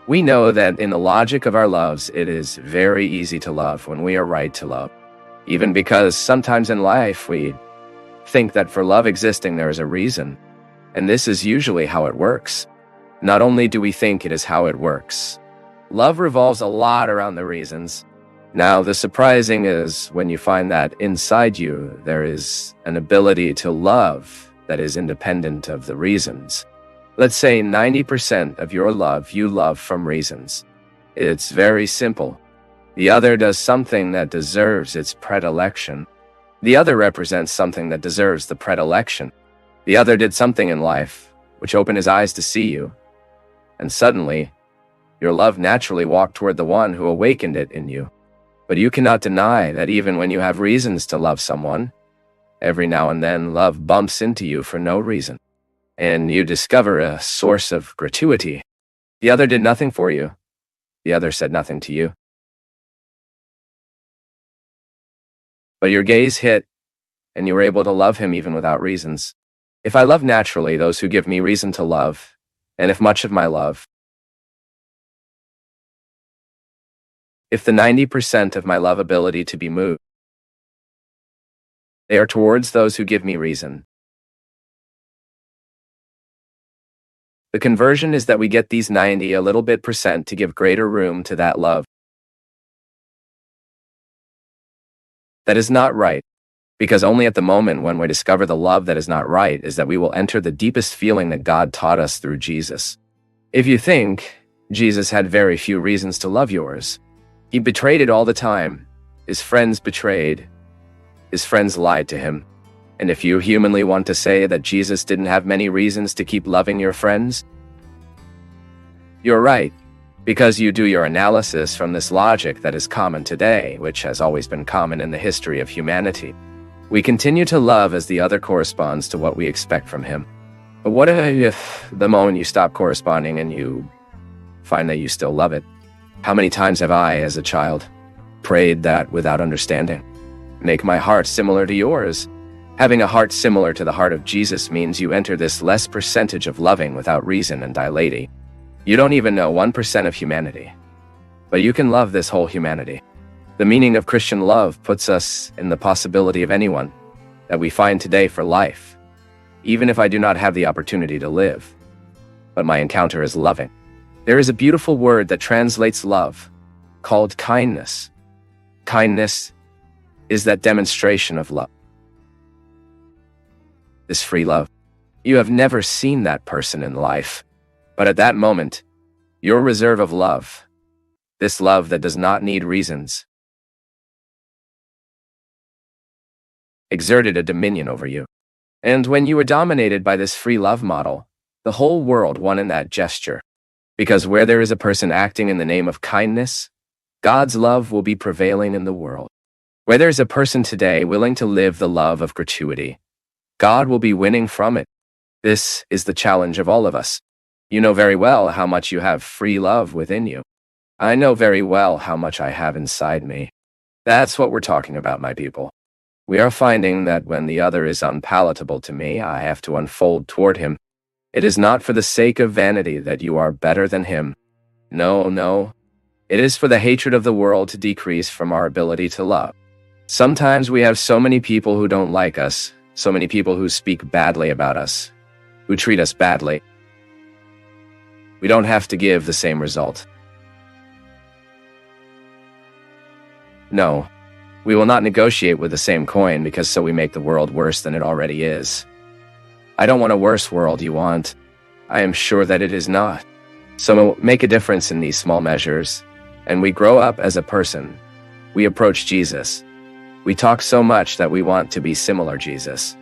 We know that in the logic of our loves, it is very easy to love when we are right to love. Even because sometimes in life we think that for love existing there is a reason. And this is usually how it works. Not only do we think it is how it works, love revolves a lot around the reasons. Now, the surprising is when you find that inside you, there is an ability to love that is independent of the reasons. Let's say 90% of your love, you love from reasons. It's very simple. The other does something that deserves its predilection. The other represents something that deserves the predilection. The other did something in life which opened his eyes to see you. And suddenly, your love naturally walked toward the one who awakened it in you. But you cannot deny that even when you have reasons to love someone, every now and then love bumps into you for no reason. And you discover a source of gratuity. The other did nothing for you. The other said nothing to you. But your gaze hit, and you were able to love him even without reasons. If I love naturally those who give me reason to love, and if much of my love, if the 90% of my love ability to be moved, they are towards those who give me reason. The conversion is that we get these 90 a little bit percent to give greater room to that love. That is not right, because only at the moment when we discover the love that is not right is that we will enter the deepest feeling that God taught us through Jesus. If you think Jesus had very few reasons to love yours, he betrayed it all the time. His friends betrayed. His friends lied to him. And if you humanly want to say that Jesus didn't have many reasons to keep loving your friends, you're right, because you do your analysis from this logic that is common today, which has always been common in the history of humanity. We continue to love as the other corresponds to what we expect from him. But what if the moment you stop corresponding and you find that you still love it? How many times have I, as a child, prayed that without understanding? Make my heart similar to yours. Having a heart similar to the heart of Jesus means you enter this less percentage of loving without reason and dilating. You don't even know 1% of humanity, but you can love this whole humanity. The meaning of Christian love puts us in the possibility of anyone that we find today for life, even if I do not have the opportunity to live, but my encounter is loving. There is a beautiful word that translates love, called kindness. Kindness is that demonstration of love. This free love. You have never seen that person in life, but at that moment, your reserve of love, this love that does not need reasons, exerted a dominion over you. And when you were dominated by this free love model, the whole world won in that gesture. Because where there is a person acting in the name of kindness, God's love will be prevailing in the world. Where there is a person today willing to live the love of gratuity, God will be winning from it. This is the challenge of all of us. You know very well how much you have free love within you. I know very well how much I have inside me. That's what we're talking about, my people. We are finding that when the other is unpalatable to me, I have to unfold toward him. It is not for the sake of vanity that you are better than him. No. It is for the hatred of the world to decrease from our ability to love. Sometimes we have so many people who don't like us, so many people who speak badly about us, who treat us badly. We don't have to give the same result. No, we will not negotiate with the same coin because so we make the world worse than it already is. I don't want a worse world you want. I am sure that it is not. So make a difference in these small measures, and we grow up as a person. We approach Jesus. We talk so much that we want to be similar Jesus.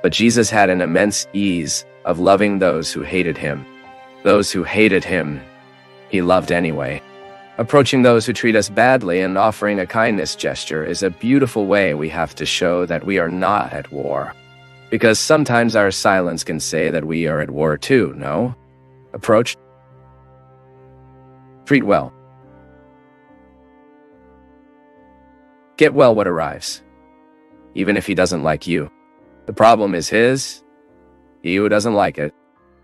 But Jesus had an immense ease of loving those who hated him. Those who hated him, he loved anyway. Approaching those who treat us badly and offering a kindness gesture is a beautiful way we have to show that we are not at war. Because sometimes our silence can say that we are at war too, no? Approach. Treat well. Get well what arrives, even if he doesn't like you. The problem is his, he who doesn't like it.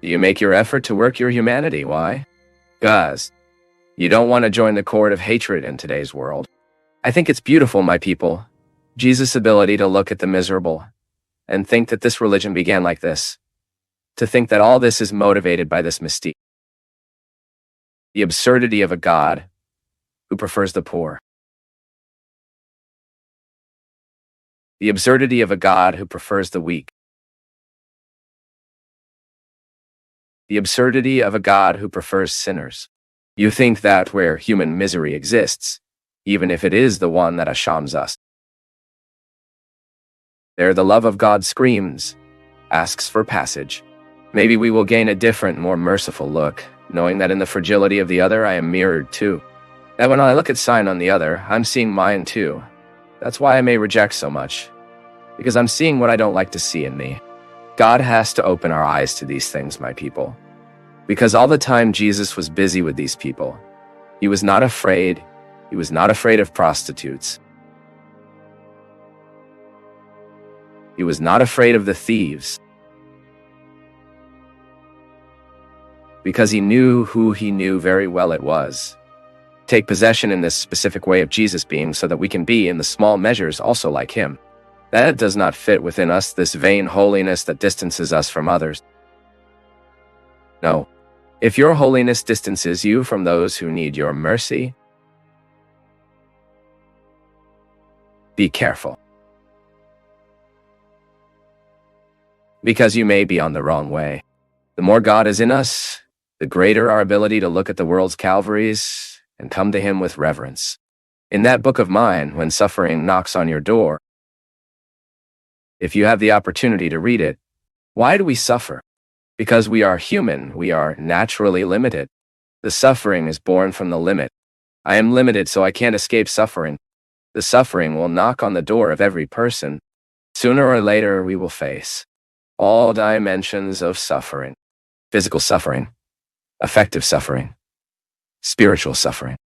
Do you make your effort to work your humanity? Why? 'Cause You don't want to join the court of hatred in today's world. I think it's beautiful, my people, Jesus' ability to look at the miserable and think that this religion began like this, to think that all this is motivated by this mystique. The absurdity of a God who prefers the poor. The absurdity of a God who prefers the weak. The absurdity of a God who prefers sinners. You think that where human misery exists, even if it is the one that ashames us, there the love of God screams, asks for passage. Maybe we will gain a different, more merciful look, knowing that in the fragility of the other I am mirrored too. That when I look at sign on the other, I'm seeing mine too. That's why I may reject so much, because I'm seeing what I don't like to see in me. God has to open our eyes to these things, my people. Because all the time Jesus was busy with these people, he was not afraid. He was not afraid of prostitutes. He was not afraid of the thieves. Because he knew who he knew very well it was. Take possession in this specific way of Jesus being so that we can be in the small measures also like him. That does not fit within us, this vain holiness that distances us from others. No. If your holiness distances you from those who need your mercy, be careful. Because you may be on the wrong way. The more God is in us, the greater our ability to look at the world's calvaries and come to him with reverence. In that book of mine, when suffering knocks on your door, if you have the opportunity to read it, why do we suffer? Because we are human, we are naturally limited. The suffering is born from the limit. I am limited, so I can't escape suffering. The suffering will knock on the door of every person. Sooner or later, we will face all dimensions of suffering. Physical suffering, affective suffering, spiritual suffering.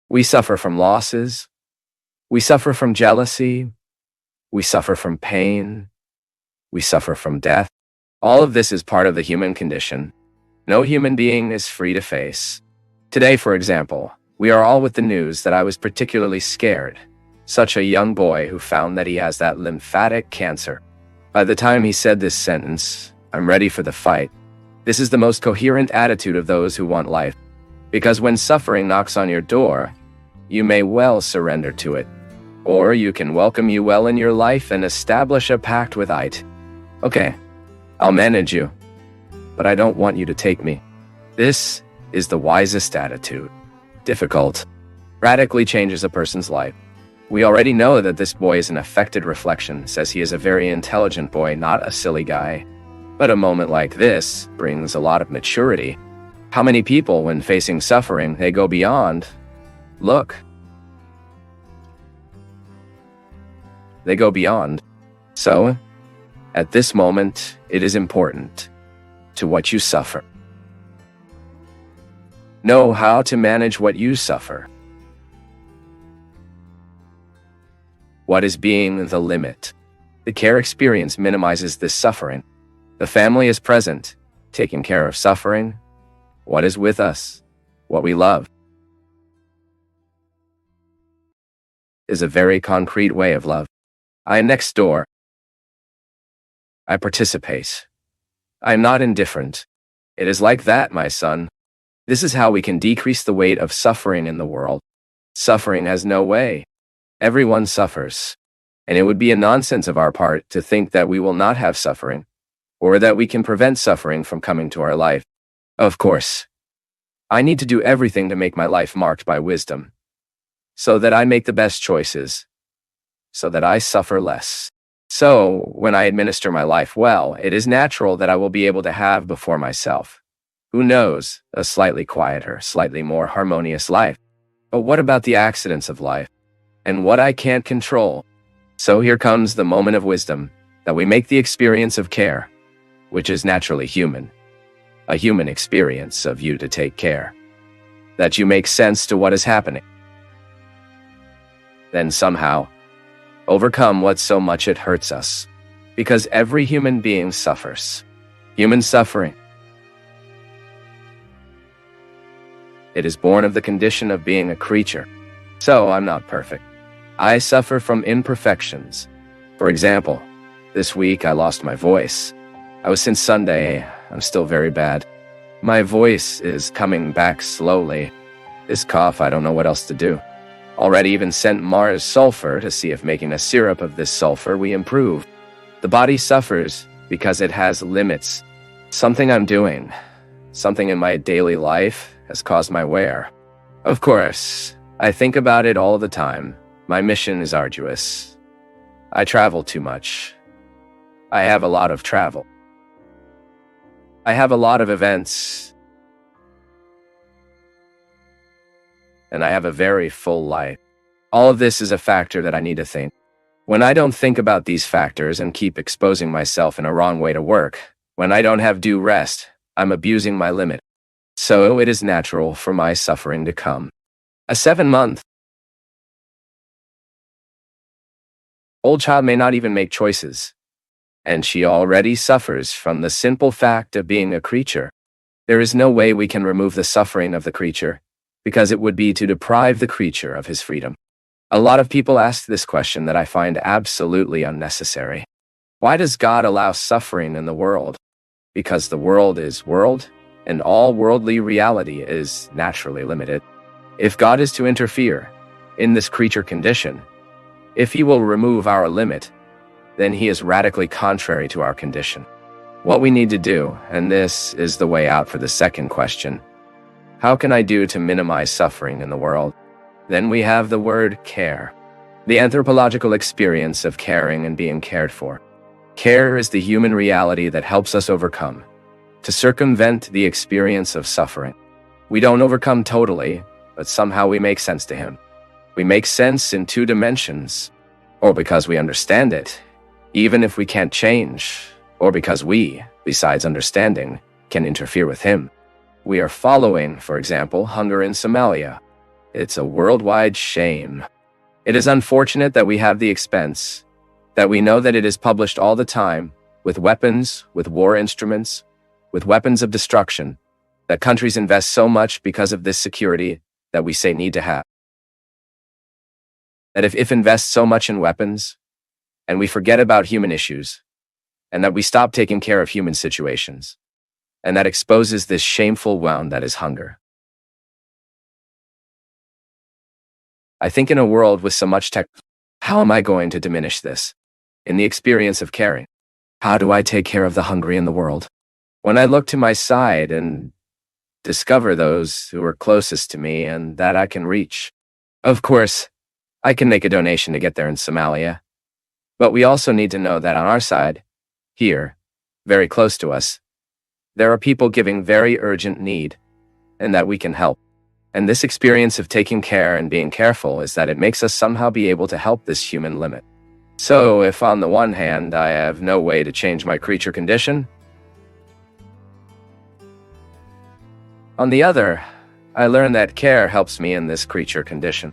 We suffer from losses. We suffer from jealousy. We suffer from pain. We suffer from death. All of this is part of the human condition. No human being is free to face. Today, for example, we are all with the news that I was particularly scared. Such a young boy who found that he has that lymphatic cancer. By the time he said this sentence, I'm ready for the fight. This is the most coherent attitude of those who want life. Because when suffering knocks on your door, you may well surrender to it. Or you can welcome you well in your life and establish a pact with it. Okay, I'll manage you, but I don't want you to take me. This is the wisest attitude. Difficult. Radically changes a person's life. We already know that this boy is an affected reflection, says he is a very intelligent boy, not a silly guy. But a moment like this brings a lot of maturity. How many people, when facing suffering, they go beyond? Look. They go beyond. So, at this moment, it is important to what you suffer. Know how to manage what you suffer. What is being the limit? The care experience minimizes this suffering. The family is present, taking care of suffering. What is with us? What we love is a very concrete way of love. I am next door. I participate. I am not indifferent. It is like that, my son. This is how we can decrease the weight of suffering in the world. Suffering has no way. Everyone suffers. And it would be a nonsense of our part to think that we will not have suffering, or that we can prevent suffering from coming to our life. Of course, I need to do everything to make my life marked by wisdom, so that I make the best choices, so that I suffer less. So, when I administer my life well, it is natural that I will be able to have before myself, who knows, a slightly quieter, slightly more harmonious life. But what about the accidents of life, and what I can't control? So here comes the moment of wisdom, that we make the experience of care, which is naturally human, a human experience of you to take care, that you make sense to what is happening. Then somehow, overcome what so much it hurts us, because every human being suffers. Human suffering It is born of the condition of being a creature. So I'm not perfect. I suffer from imperfections. For example, this week I lost my voice. Since Sunday, I'm still very bad. My voice is coming back slowly. This cough, I don't know what else to do. Already even sent Mars sulfur to see if making a syrup of this sulfur we improve. The body suffers because it has limits. Something I'm doing, something in my daily life has caused my wear. Of course, I think about it all the time. My mission is arduous. I travel too much. I have a lot of travel. I have a lot of events. And I have a very full life. All of this is a factor that I need to think. When I don't think about these factors and keep exposing myself in a wrong way to work, when I don't have due rest, I'm abusing my limit. So it is natural for my suffering to come. A 7-month-old child may not even make choices, and she already suffers from the simple fact of being a creature. There is no way we can remove the suffering of the creature, because it would be to deprive the creature of his freedom. A lot of people ask this question that I find absolutely unnecessary. Why does God allow suffering in the world? Because the world is world, and all worldly reality is naturally limited. If God is to interfere in this creature condition, if he will remove our limit, then he is radically contrary to our condition. What we need to do, and this is the way out for the second question, how can I do to minimize suffering in the world? Then we have the word care. The anthropological experience of caring and being cared for. Care is the human reality that helps us overcome, to circumvent the experience of suffering. We don't overcome totally, but somehow we make sense to him. We make sense in 2 dimensions, or because we understand it, even if we can't change, or because we, besides understanding, can interfere with him. We are following, for example, hunger in Somalia. It's a worldwide shame. It is unfortunate that we have the expense, that we know that it is published all the time, with weapons, with war instruments, with weapons of destruction, that countries invest so much because of this security that we say need to have. That if invest so much in weapons, and we forget about human issues, and that we stop taking care of human situations, and that exposes this shameful wound that is hunger. I think in a world with so much tech, how am I going to diminish this? In the experience of caring, how do I take care of the hungry in the world? When I look to my side and discover those who are closest to me and that I can reach. Of course, I can make a donation to get there in Somalia, but we also need to know that on our side, here, very close to us, there are people giving very urgent need, and that we can help. And this experience of taking care and being careful is that it makes us somehow be able to help this human limit. So if on the one hand I have no way to change my creature condition, on the other, I learn that care helps me in this creature condition.